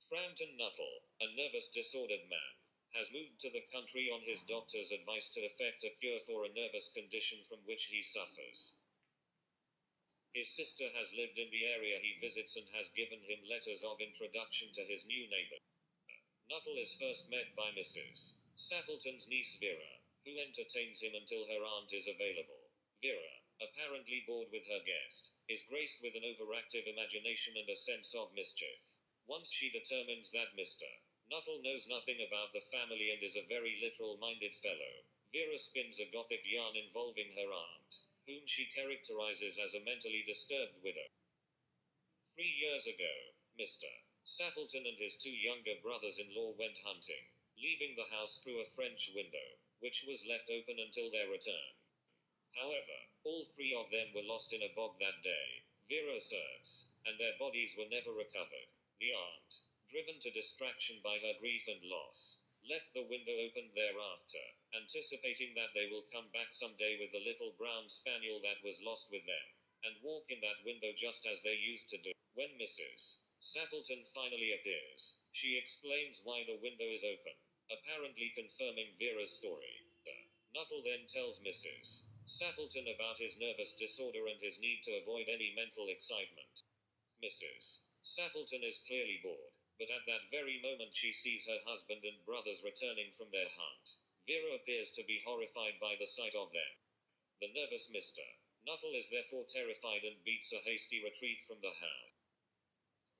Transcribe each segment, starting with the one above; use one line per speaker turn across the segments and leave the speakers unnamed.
Frampton Nuttall, a nervous disordered man, has moved to the country on his doctor's advice to effect a cure for a nervous condition from which he suffers. His sister has lived in the area he visits and has given him letters of introduction to his new neighbor. Nuttall is first met by Mrs. Sappleton's niece Vera, who entertains him until her aunt is available. Vera, apparently bored with her guest, is graced with an overactive imagination and a sense of mischief. Once she determines that Mr. Nuttall knows nothing about the family and is a very literal-minded fellow, Vera spins a gothic yarn involving her aunt, whom she characterizes as a mentally disturbed widow. 3 years ago, Mr. Sappleton and his two younger brothers-in-law went hunting, leaving the house through a French window, which was left open until their return. However, all three of them were lost in a bog that day, Vera asserts, and their bodies were never recovered. The aunt, driven to distraction by her grief and loss, left the window open thereafter, anticipating that they will come back someday with the little brown spaniel that was lost with them, and walk in that window just as they used to do. When Mrs. Sappleton finally appears, she explains why the window is open, apparently confirming Vera's story. Nuttall then tells Mrs. Sappleton about his nervous disorder and his need to avoid any mental excitement. Mrs. Sappleton is clearly bored, but at that very moment she sees her husband and brothers returning from their hunt. Vera appears to be horrified by the sight of them. The nervous Mr. Nuttall is therefore terrified and beats a hasty retreat from the house.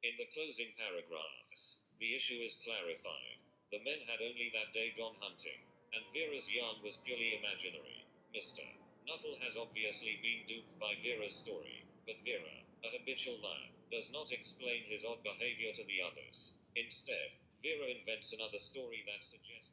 In the closing paragraphs, the issue is clarified. The men had only that day gone hunting, and Vera's yarn was purely imaginary. Mr. Nuttall has obviously been duped by Vera's story, but Vera, a habitual liar, does not explain his odd behavior to the others. Instead, Vera invents another story that suggests